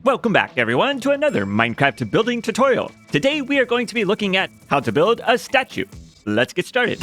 Welcome back, everyone, to another Minecraft building tutorial. Today, we are going to be looking at how to build a statue. Let's get started.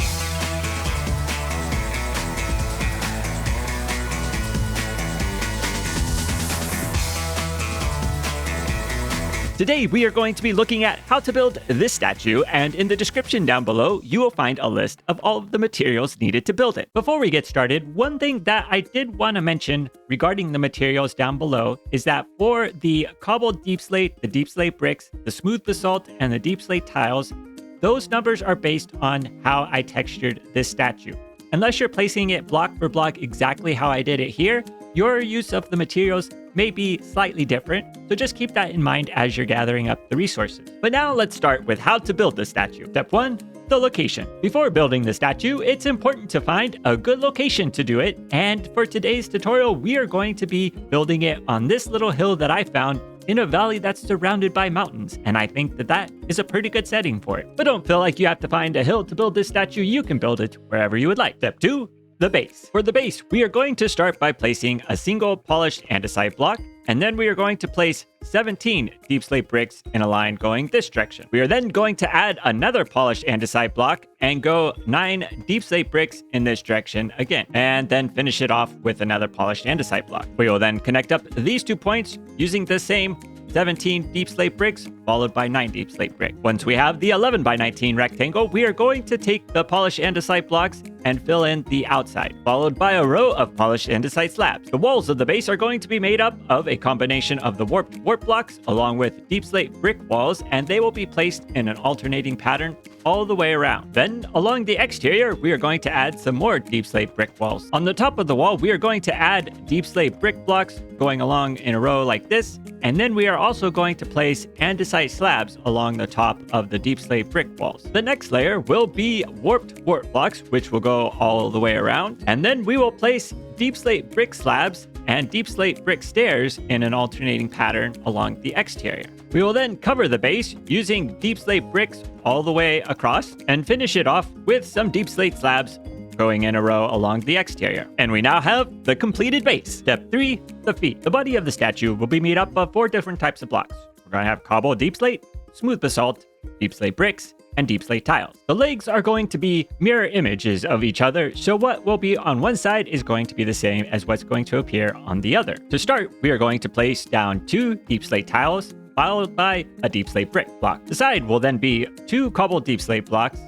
Today, we are going to be looking at how to build this statue, and in the description down below, you will find a list of all of the materials needed to build it. Before we get started, one thing that I did want to mention regarding the materials down below is that for the cobbled deepslate, the deepslate bricks, the smooth basalt, and the deepslate tiles, those numbers are based on how I textured this statue. Unless you're placing it block for block exactly how I did it here, your use of the materials may be slightly different, so just keep that in mind as you're gathering up the resources. But now let's start with how to build the statue. Step 1, the location. Before building the statue, it's important to find a good location to do it, and for today's tutorial, we are going to be building it on this little hill that I found in a valley that's surrounded by mountains, and I think that is a pretty good setting for it. But don't feel like you have to find a hill to build this statue, you can build it wherever you would like. Step 2, the base. For the base, we are going to start by placing a single polished andesite block, and then we are going to place 17 deepslate bricks in a line going this direction. We are then going to add another polished andesite block and go 9 deepslate bricks in this direction again, and then finish it off with another polished andesite block. We will then connect up these 2 points using the same 17 deepslate bricks followed by 9 deepslate bricks. Once we have the 11 by 19 rectangle, we are going to take the polished andesite blocks and fill in the outside, followed by a row of polished andesite slabs. The walls of the base are going to be made up of a combination of the warped blocks along with deepslate brick walls, and they will be placed in an alternating pattern all the way around. Then, along the exterior, we are going to add some more deepslate brick walls. On the top of the wall, we are going to add deepslate brick blocks going along in a row like this, and then we are also going to place andesite slabs along the top of the deepslate brick walls. The next layer will be warped blocks, which will go all the way around, and then we will place deepslate brick slabs and deepslate brick stairs in an alternating pattern along the exterior. We will then cover the base using deepslate bricks all the way across and finish it off with some deepslate slabs going in a row along the exterior. And we now have the completed base. Step 3, the feet. The body of the statue will be made up of 4 different types of blocks. We're going to have cobbled deepslate, smooth basalt, deepslate bricks, and deepslate tiles. The legs are going to be mirror images of each other, so what will be on one side is going to be the same as what's going to appear on the other. To start, we are going to place down 2 deepslate tiles, followed by a deepslate brick block. The side will then be 2 cobbled deepslate blocks,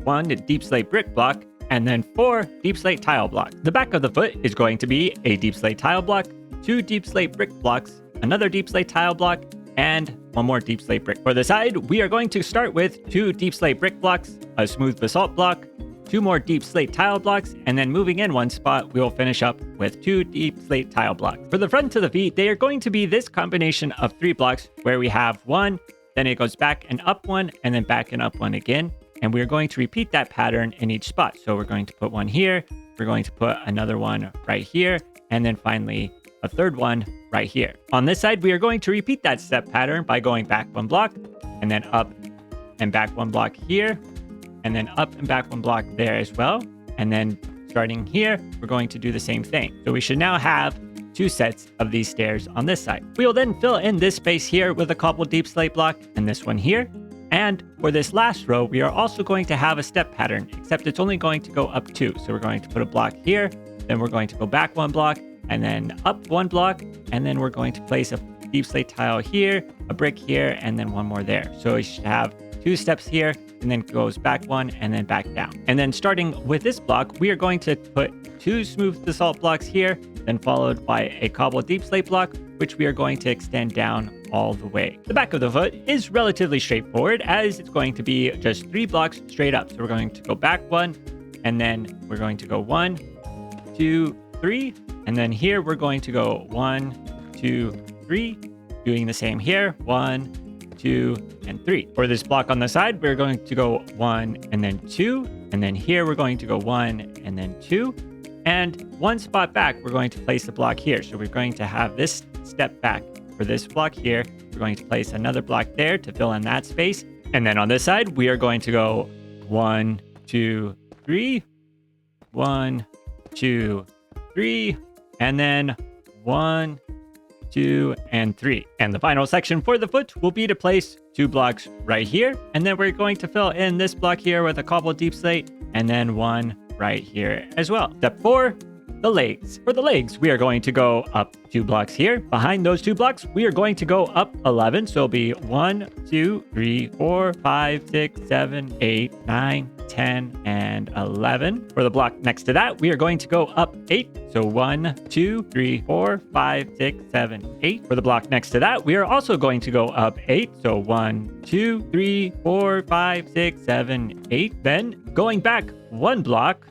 1 deepslate brick block, and then 4 deepslate tile blocks. The back of the foot is going to be a deepslate tile block, 2 deepslate brick blocks, another deepslate tile block, and 1 more deepslate brick. For the side, we are going to start with 2 deepslate brick blocks, a smooth basalt block, 2 more deepslate tile blocks, and then moving in 1 spot, we will finish up with 2 deepslate tile blocks. For the front to the feet, they are going to be this combination of 3 blocks where we have 1, then it goes back and up 1, and then back and up 1 again. And we're going to repeat that pattern in each spot. So we're going to put 1 here, we're going to put another 1 right here, and then finally a 3rd one right here. On this side, we are going to repeat that step pattern by going back 1 block, and then up and back 1 block here, and then up and back 1 block there as well. And then starting here, we're going to do the same thing. So we should now have 2 sets of these stairs on this side. We will then fill in this space here with a cobbled deepslate block and this one here. And for this last row, we are also going to have a step pattern, except it's only going to go up 2. So we're going to put a block here, then we're going to go back 1 block, and then up 1 block, and then we're going to place a deepslate tile here, a brick here, and then 1 more there. So we should have 2 steps here, and then goes back 1, and then back down. And then starting with this block, we are going to put 2 smooth basalt blocks here, then followed by a cobbled deepslate block, which we are going to extend down all the way. The back of the foot is relatively straightforward, as it's going to be just 3 blocks straight up. So we're going to go back 1, and then we're going to go 1, 2, 3, and then here we're going to go 1, 2, 3, doing the same here, 1, 2, and 3. For this block on the side, we're going to go 1 and then 2, and then here we're going to go 1 and then 2, and 1 spot back, we're going to place a block here. So we're going to have this step back. For this block here, we're going to place another block there to fill in that space. And then on this side, we are going to go 1, 2, 3, 1, 2, 3, and then 1, 2, and 3. And the final section for the foot will be to place 2 blocks right here. And then we're going to fill in this block here with a cobbled deep slate, and then 1 right here as well. Step 4, the legs. For the legs, we are going to go up 2 blocks here. Behind those 2 blocks, we are going to go up 11. So it'll be 1, 2, 3, 4, 5, 6, 7, 8, 9, 10, and 11. For the block next to that, we are going to go up 8. So 1, 2, 3, 4, 5, 6, 7, 8. For the block next to that, we are also going to go up 8. So 1, 2, 3, 4, 5, 6, 7, 8. Then going back 1 block,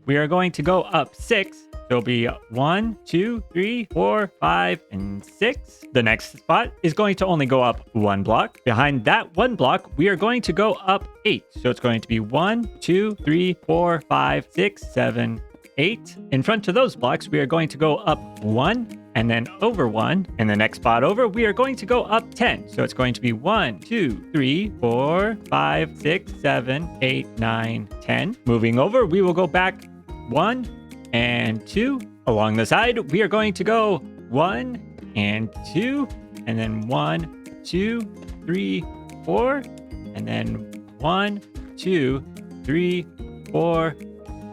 we are going to go up 6. So it'll be 1, 2, 3, 4, 5, and 6. The next spot is going to only go up 1 block. Behind that 1 block, we are going to go up 8. So it's going to be 1, 2, 3, 4, 5, 6, 7, 8. In front of those blocks, we are going to go up 1 and then over 1. In the next spot over, we are going to go up 10. So it's going to be 1, 2, 3, 4, 5, 6, 7, 8, 9, 10. Moving over, we will go back 1 and 2. Along the side, we are going to go 1 and 2, and then 1, 2, 3, 4, and then 1, 2, 3, 4,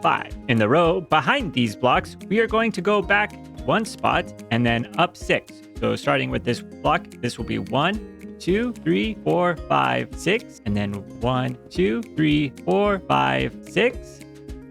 5. In the row behind these blocks, we are going to go back 1 spot and then up 6. So starting with this block, this will be 1, 2, 3, 4, 5, 6, and then 1, 2, 3, 4, 5, 6,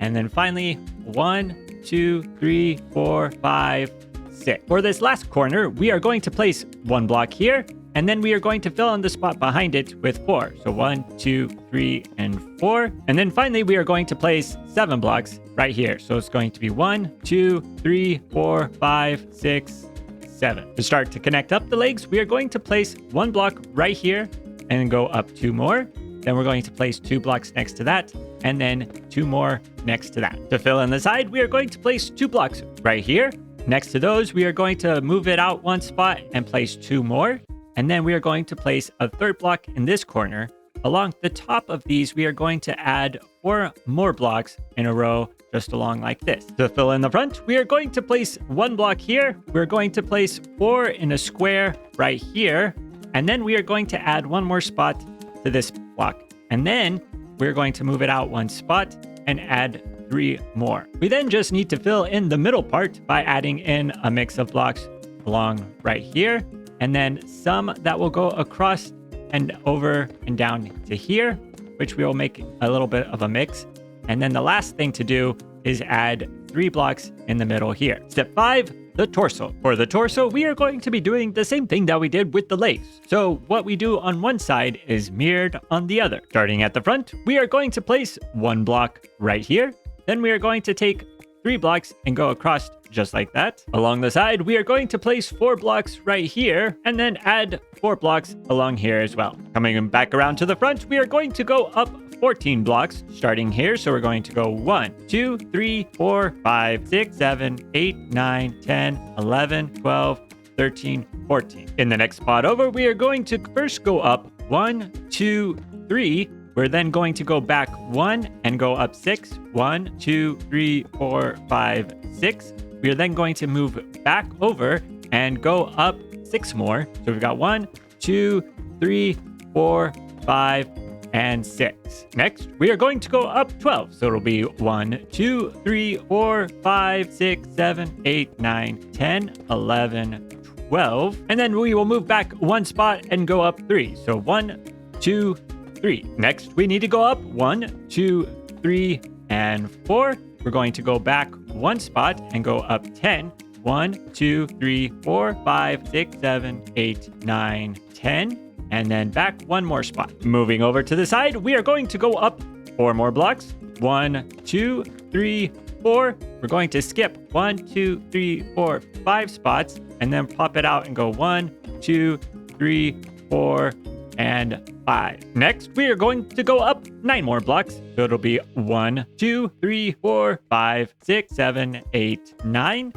and then finally 1, 2, 3, 4, 5, 6. For this last corner, we are going to place 1 block here, and then we are going to fill in the spot behind it with 4. So 1, 2, 3, and 4. And then finally, we are going to place 7 blocks right here. So it's going to be 1, 2, 3, 4, 5, 6, 7. To start to connect up the legs, we are going to place 1 block right here and then go up 2 more. Then we're going to place 2 blocks next to that, and then 2 more next to that. To fill in the side, we are going to place 2 blocks right here. Next to those, we are going to move it out 1 spot and place 2 more. And then we are going to place a 3rd block in this corner. Along the top of these, we are going to add 4 more blocks in a row just along like this. To fill in the front, we are going to place 1 block here. We're going to place 4 in a square right here. And then we are going to add 1 more spot to this block. And then we're going to move it out 1 spot and add 3 more. We then just need to fill in the middle part by adding in a mix of blocks along right here, and then some that will go across and over and down to here, which we will make a little bit of a mix. And then the last thing to do is add 3 blocks in the middle here. Step 5, the torso. For the torso, we are going to be doing the same thing that we did with the legs. So what we do on one side is mirrored on the other. Starting at the front, we are going to place 1 block right here. Then we are going to take 3 blocks and go across just like that. Along the side, we are going to place 4 blocks right here and then add 4 blocks along here as well. Coming back around to the front, we are going to go up 14 blocks starting here. So we're going to go 1, 2, 3, 4, 5, 6, 7, 8, 9, 10, 11, 12, 13, 14. In the next spot over, we are going to first go up 1, 2, 3. We're then going to go back 1 and go up 6. 1, 2, 3, 4, 5, 6. We are then going to move back over and go up 6 more. So we've got 1, 2, 3, 4, 5, and 6. Next, we are going to go up 12. So it'll be 1, 2, 3, 4, 5, 6, 7, 8, 9, 10, 11, 12. And then we will move back 1 spot and go up 3. So 1, 2, 3. Next, we need to go up 1, 2, 3, and 4. We're going to go back 1 spot and go up 10. 1, 2, 3, 4, 5, 6, 7, 8, 9, 10. And then back 1 more spot. Moving over to the side, we are going to go up 4 more blocks. 1, 2, 3, 4. We're going to skip 1, 2, 3, 4, 5 spots and then pop it out and go 1, 2, 3, 4, and 5. Next, we are going to go up 9 more blocks. So it'll be 1, 2, 3, 4, 5, 6, 7, 8, 9.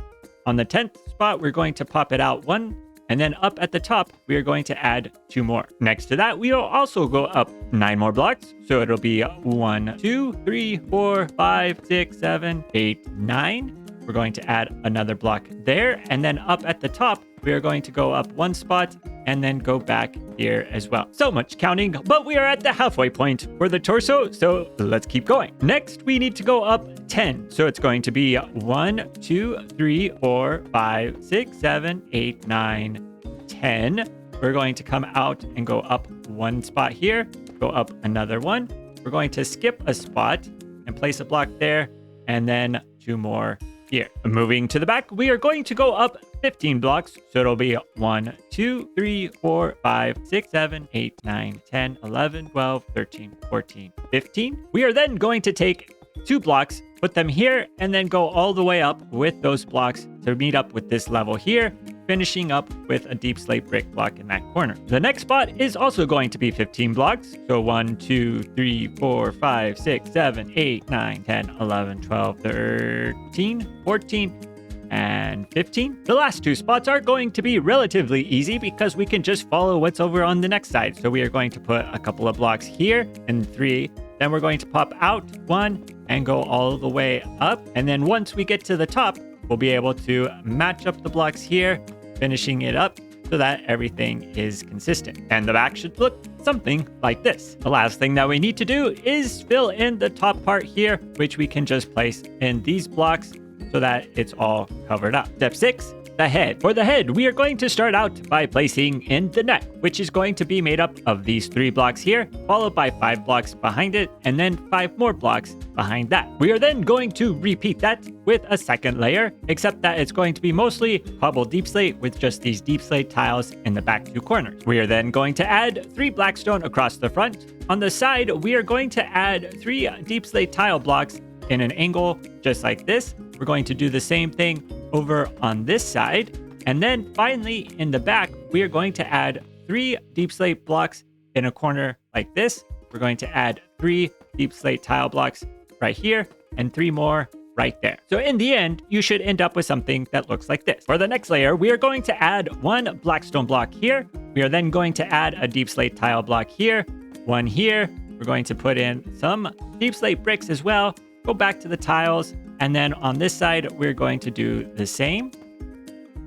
On the 10th spot, we're going to pop it out 1. And then up at the top, we are going to add 2 more. Next to that, we will also go up 9 more blocks. So it'll be 1, 2, 3, 4, 5, 6, 7, 8, 9. We're going to add another block there. And then up at the top, we are going to go up 1 spot and then go back here as well. So much counting, but we are at the halfway point for the torso, so let's keep going. Next, we need to go up 10. So it's going to be 1, 2, 3, 4, 5, 6, 7, 8, 9, 10. We're going to come out and go up 1 spot here, go up another one. We're going to skip a spot and place a block there, and then 2 more here. Moving to the back, we are going to go up 15 blocks. So it'll be 1, 2, 3, 4, 5, 6, 7, 8, 9, 10, 11, 12, 13, 14, 15. We are then going to take 2 blocks, put them here, and then go all the way up with those blocks to meet up with this level here, finishing up with a deep slate brick block in that corner. The next spot is also going to be 15 blocks. So 1, 2, 3, 4, 5, 6, 7, 8, 9, 10, 11, 12, 13, 14, and 15. The last 2 spots are going to be relatively easy because we can just follow what's over on the next side. So we are going to put a couple of blocks here and 3. Then we're going to pop out 1 and go all the way up. And then once we get to the top, we'll be able to match up the blocks here, finishing it up so that everything is consistent. And the back should look something like this. The last thing that we need to do is fill in the top part here, which we can just place in these blocks so that it's all covered up. Step 6, the head. For the head, we are going to start out by placing in the neck, which is going to be made up of these 3 blocks here, followed by 5 blocks behind it, and then 5 more blocks behind that. We are then going to repeat that with a second layer, except that it's going to be mostly cobbled deep slate with just these deep slate tiles in the back 2 corners. We are then going to add 3 Blackstone across the front. On the side, we are going to add 3 deep slate tile blocks in an angle just like this. We're going to do the same thing over on this side. And then finally in the back, we are going to add 3 deep slate blocks in a corner like this. We're going to add 3 deep slate tile blocks right here and 3 more right there. So in the end, you should end up with something that looks like this. For the next layer, we are going to add 1 Blackstone block here. We are then going to add a deep slate tile block here, 1 here. We're going to put in some deep slate bricks as well, go back to the tiles, and then on this side, we're going to do the same.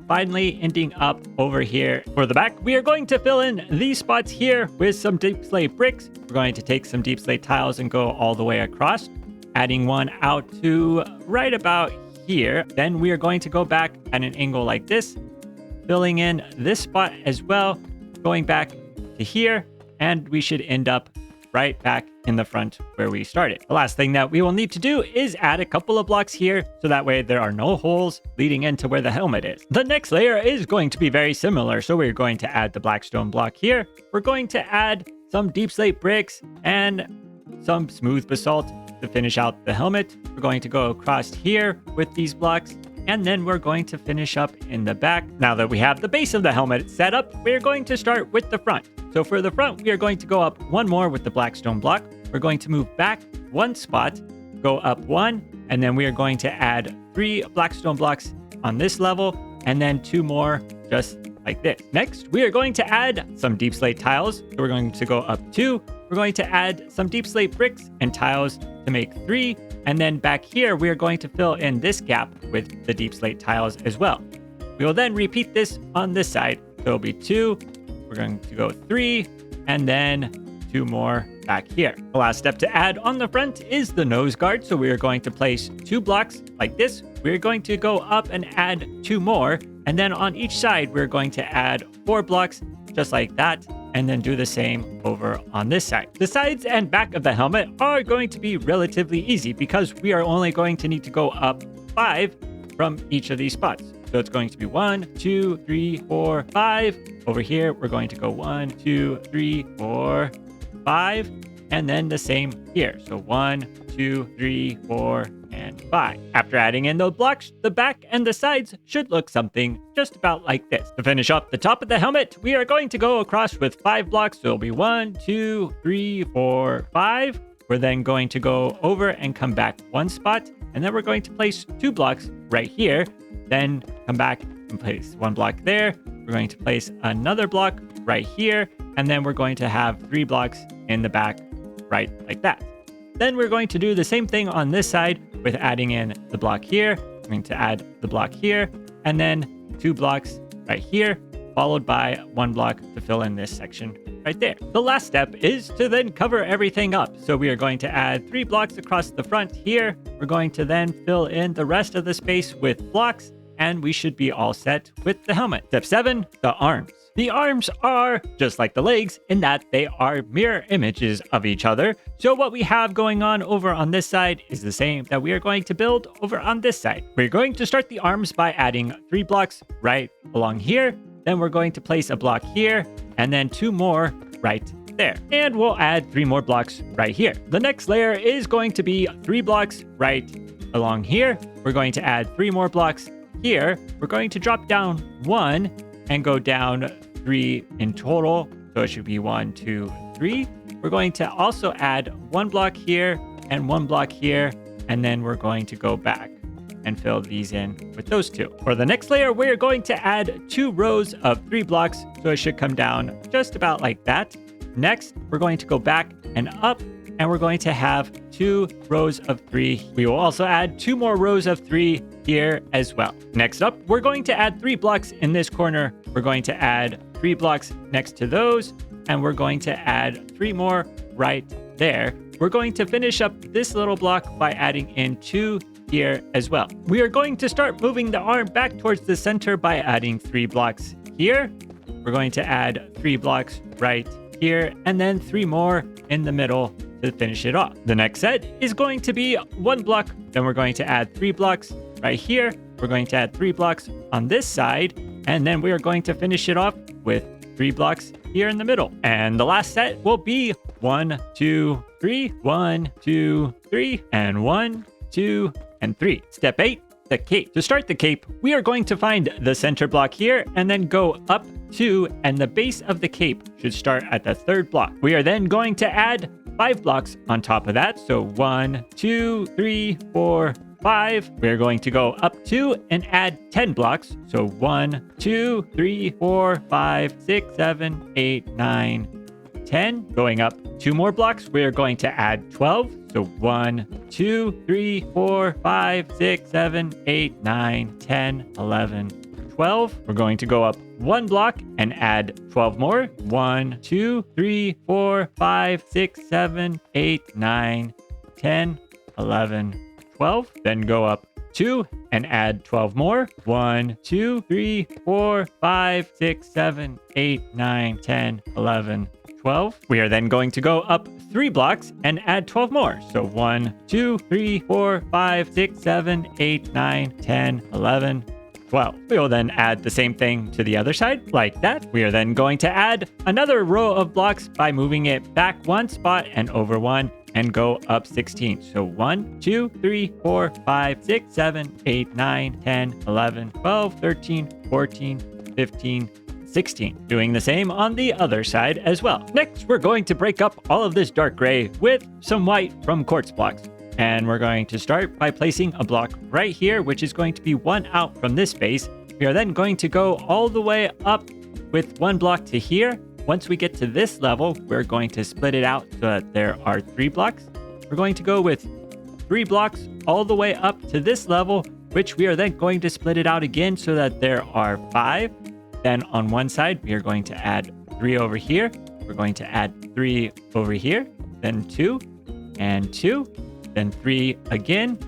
Finally, ending up over here for the back, we are going to fill in these spots here with some deep slate bricks. We're going to take some deep slate tiles and go all the way across, adding 1 out to right about here. Then we are going to go back at an angle like this, filling in this spot as well, going back to here, and we should end up right back in the front where we started. The last thing that we will need to do is add a couple of blocks here so that way there are no holes leading into where the helmet is. The next layer is going to be very similar. So we're going to add the Blackstone block here. We're going to add some deep slate bricks and some smooth basalt to finish out the helmet. We're going to go across here with these blocks, and then we're going to finish up in the back. Now that we have the base of the helmet set up, we're going to start with the front. So for the front, we are going to go up 1 more with the Blackstone block. We're going to move back 1 spot, go up 1, and then we are going to add 3 Blackstone blocks on this level, and then 2 more just like this. Next, we are going to add some deep slate tiles. So we're going to go up 2. We're going to add some deep slate bricks and tiles to make 3. And then back here, we are going to fill in this gap with the deep slate tiles as well. We will then repeat this on this side. So it'll be 2. We're going to go 3, and then 2 more back here. The last step to add on the front is the nose guard. So we are going to place 2 blocks like this. We're going to go up and add 2 more. And then on each side, we're going to add 4 blocks just like that, and then do the same over on this side. The sides and back of the helmet are going to be relatively easy because we are only going to need to go up 5 from each of these spots. So it's going to be 1, 2, 3, 4, 5. Over here, we're going to go 1, 2, 3, 4, 5. And then the same here. So 1, 2, 3, 4, and 5. After adding in those blocks, the back and the sides should look something just about like this. To finish up the top of the helmet, we are going to go across with 5 blocks. So it'll be 1, 2, 3, 4, 5. We're then going to go over and come back 1 spot. And then we're going to place 2 blocks right here. Then come back and place 1 block there. We're going to place another block right here. And then we're going to have 3 blocks in the back right like that. Then we're going to do the same thing on this side with adding in the block here. We're going to add the block here, and then 2 blocks right here, followed by 1 block to fill in this section right there. The last step is to then cover everything up. So we are going to add 3 blocks across the front here. We're going to then fill in the rest of the space with blocks, and we should be all set with the helmet. Step 7, the arms. The arms are just like the legs in that they are mirror images of each other. So what we have going on over on this side is the same that we are going to build over on this side. We're going to start the arms by adding 3 blocks right along here. Then we're going to place a block here and then 2 more right there. And we'll add 3 more blocks right here. The next layer is going to be 3 blocks right along here. We're going to add 3 more blocks here. We're going to drop down 1 and go down 3 in total. So it should be 1, 2, 3. We're going to also add 1 block here and 1 block here. And then we're going to go back and fill these in with those 2. For the next layer, we're going to add 2 rows of 3 blocks. So it should come down just about like that. Next, we're going to go back and up, and we're going to have 2 rows of 3. We will also add 2 more rows of 3 here as well. Next up, we're going to add 3 blocks in this corner. We're going to add 3 blocks next to those, and we're going to add 3 more right there. We're going to finish up this little block by adding in 2 here as well. We are going to start moving the arm back towards the center by adding 3 blocks here. We're going to add 3 blocks right here, and then 3 more in the middle to finish it off. The next set is going to be 1 block. Then we're going to add 3 blocks right here. We're going to add 3 blocks on this side, and then we are going to finish it off with 3 blocks here in the middle. And the last set will be 1, 2, 3, 1, 2, 3, and 1, 2, and 3. Step 8, the cape. To start the cape, we are going to find the center block here and then go up 2, and the base of the cape should start at the 3rd block. We are then going to add 5 blocks on top of that. So 1, 2, 3, 4, 5. We're going to go up 2 and add 10 blocks. So 1, 2, 3, 4, 5, 6, 7, 8, 9, 10. Going up 2 more blocks, we are going to add 12. So 1, 2, 3, 4, 5, 6, 7, 8, 9, 10, 11, 12. We're going to go up 1 block and add 12 more. 1, 2, 3, 4, 5, 6, 7, 8, 9, 10, 11, 12. Then go up 2 and add 12 more. 1, 2, 3, 4, 5, 6, 7, 8, 9, 10, 11, 12. We are then going to go up 3 blocks and add 12 more. So 1, 2, 3, 4, 5, 6, 7, 8, 9, 10, 11, 12. We will then add the same thing to the other side like that. We are then going to add another row of blocks by moving it back 1 spot and over 1 and go up 16. So 1, 2, 3, 4, 5, 6, 7, 8, 9, 10, 11, 12, 13, 14, 15, 16. Doing the same on the other side as well. Next, we're going to break up all of this dark gray with some white from quartz blocks. And we're going to start by placing a block right here, which is going to be 1 out from this space. We are then going to go all the way up with 1 block to here. Once we get to this level, we're going to split it out so that there are 3 blocks. We're going to go with 3 blocks all the way up to this level, which we are then going to split it out again so that there are 5. Then on one side, we are going to add 3 over here. We're going to add 3 over here, then 2 and 2, then 3 again,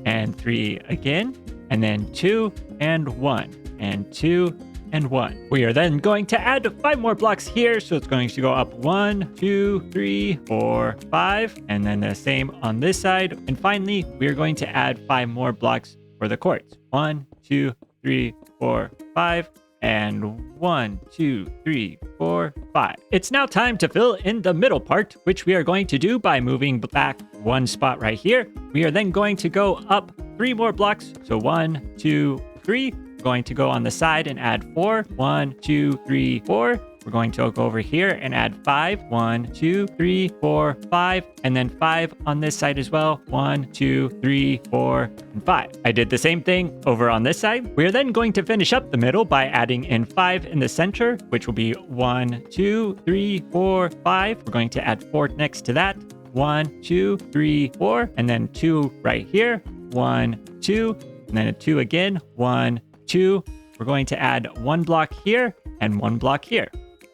and 3 again, and then 2 and 1, and 2 and 1. We are then going to add 5 more blocks here. So it's going to go up 1, 2, 3, 4, 5, and then the same on this side. And finally, we're going to add 5 more blocks for the quartz. 1, 2, 3, 4, 5. And 1, 2, 3, 4, 5. It's now time to fill in the middle part, which we are going to do by moving back 1 spot right here. We are then going to go up 3 more blocks. So 1, 2, 3. We're going to go on the side and add 4. 1, 2, 3, 4. We're going to go over here and add 5. 1, 2, 3, 4, 5. And then 5 on this side as well. 1, 2, 3, 4, and 5. I did the same thing over on this side. We are then going to finish up the middle by adding in 5 in the center, which will be 1, 2, 3, 4, 5. We're going to add 4 next to that. 1, 2, 3, 4. And then 2 right here. 1, 2. And then a 2 again. 1, 2. we're going to add one block here and one block here.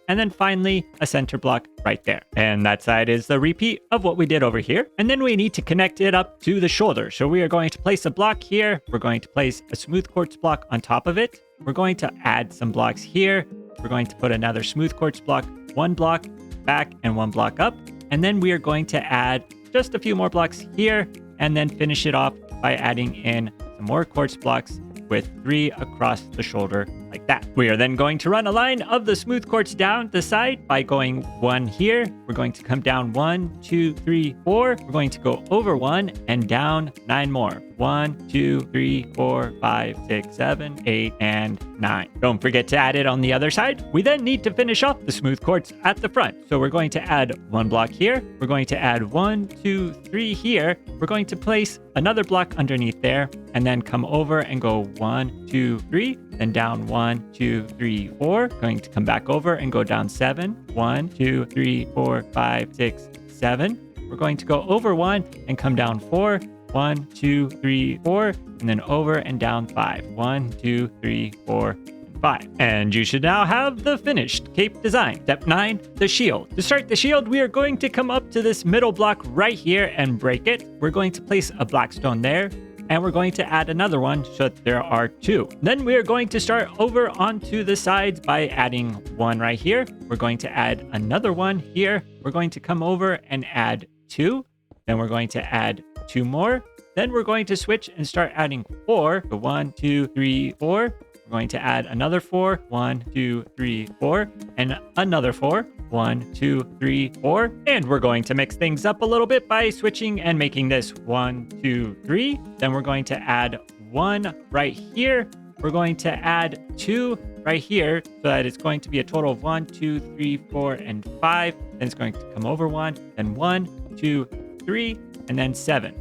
And then finally, a center block right there. And that side is the repeat of what we did over here. And then we need to connect it up to the shoulder. So we are going to place a block here. We're going to place a smooth quartz block on top of it. We're going to add some blocks here. We're going to put another smooth quartz block, one block back and one block up. And then we are going to add just a few more blocks here and then finish it off by adding in some more quartz blocks with 3 across the shoulder like that. We are then going to run a line of the smooth quartz down the side by going 1 here. We're going to come down 1, 2, 3, 4. We're going to go over 1 and down 9 more. 1, 2, 3, 4, 5, 6, 7, 8, and 9. Don't forget to add it on the other side. We then need to finish off the smooth quartz at the front. So we're going to add one block here. We're going to add 1, 2, 3 here. We're going to place another block underneath there and then come over and go 1, 2, 3, then down 1, 2, 3, 4. Going to come back over and go down 7. 1, 2, 3, 4, 5, 6, 7. We're going to go over 1 and come down 4. 1, 2, 3, 4, and then over and down 5. 1, 2, 3, 4, and 5. And you should now have the finished cape design. Step 9, the shield. To start the shield, we are going to come up to this middle block right here and break it. We're going to place a Blackstone there, and we're going to add another one so that there are 2. Then we are going to start over onto the sides by adding 1 right here. We're going to add another one here. We're going to come over and add 2. Then we're going to add 2 more. Then we're going to switch and start adding 4. So 1, 2, 3, 4. We're going to add another 4. 1, 2, 3, 4. And another 4. 1, 2, 3, 4. And we're going to mix things up a little bit by switching and making this 1, 2, 3. Then we're going to add 1 right here. We're going to add 2 right here so that it's going to be a total of 1, 2, 3, 4, and 5. Then it's going to come over 1, then 1, 2, 3, and then 7.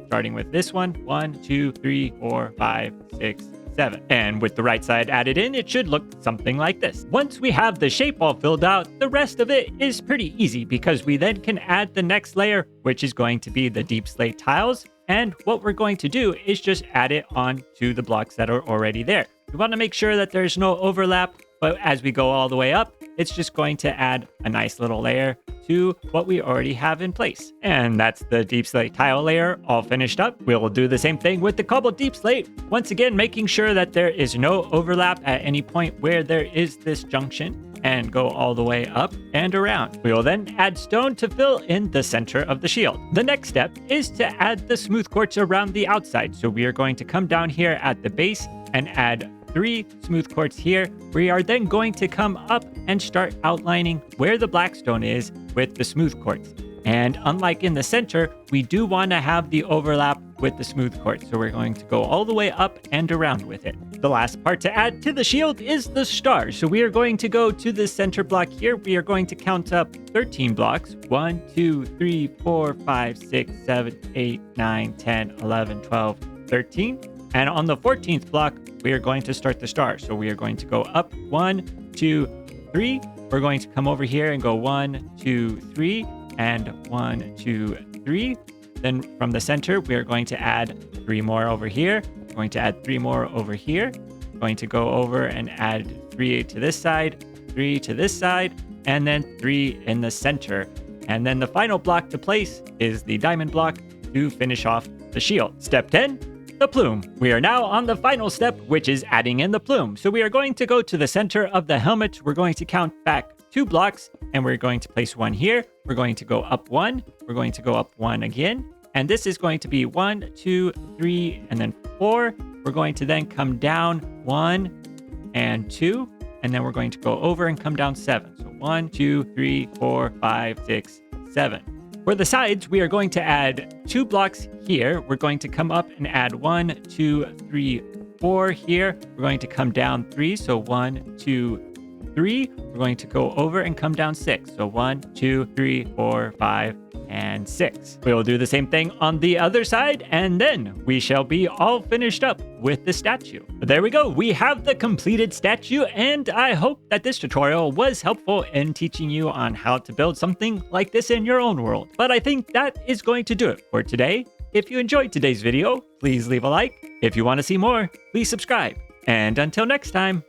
Starting with this one, 1, 2, 3, 4, 5, 6, 7. And with the right side added in, it should look something like this. Once we have the shape all filled out, the rest of it is pretty easy because we then can add the next layer, which is going to be the Deepslate tiles. And what we're going to do is just add it on to the blocks that are already there. We want to make sure that there's no overlap, but as we go all the way up, it's just going to add a nice little layer to what we already have in place. And that's the Deepslate tile layer all finished up. We'll do the same thing with the Cobbled Deepslate. Once again, making sure that there is no overlap at any point where there is this junction, and go all the way up and around. We will then add stone to fill in the center of the shield. The next step is to add the smooth quartz around the outside. So we are going to come down here at the base and add 3 smooth quartz here. We are then going to come up and start outlining where the Blackstone is with the smooth quartz. And unlike in the center, we do want to have the overlap with the smooth quartz. So we're going to go all the way up and around with it. The last part to add to the shield is the stars. So we are going to go to the center block here. We are going to count up 13 blocks. 1, 2, 3, 4, 5, 6, 7, 8, 9, 10, 11, 12, 13. And on the 14th block, we are going to start the stars. So we are going to go up 1, 2, 3. We're going to come over here and go 1, 2, 3, and 1, 2, 3. Then from the center, we are going to add 3 more over here. We're going to add 3 more over here. We're going to go over and add 3 to this side, 3 to this side, and then 3 in the center. And then the final block to place is the diamond block to finish off the shield. Step 10, the plume. We are now on the final step, which is adding in the plume. So we are going to go to the center of the helmet. We're going to count back 2 blocks, and we're going to place 1 here. We're going to go up 1. We're going to go up 1 again. And this is going to be 1, 2, 3, and then 4. We're going to then come down 1 and 2. And then we're going to go over and come down 7. So 1, 2, 3, 4, 5, 6, 7. For the sides, we are going to add 2 blocks here. We're going to come up and add 1, 2, 3, 4 here. We're going to come down 3. So 1, 2, 3. We're going to go over and come down 6. So 1, 2, 3, 4, 5, and 6. We will do the same thing on the other side, and then we shall be all finished up with the statue. There we go. We have the completed statue, and I hope that this tutorial was helpful in teaching you on how to build something like this in your own world. But I think that is going to do it for today. If you enjoyed today's video, please leave a like. If you want to see more, please subscribe. And until next time,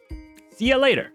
see ya later.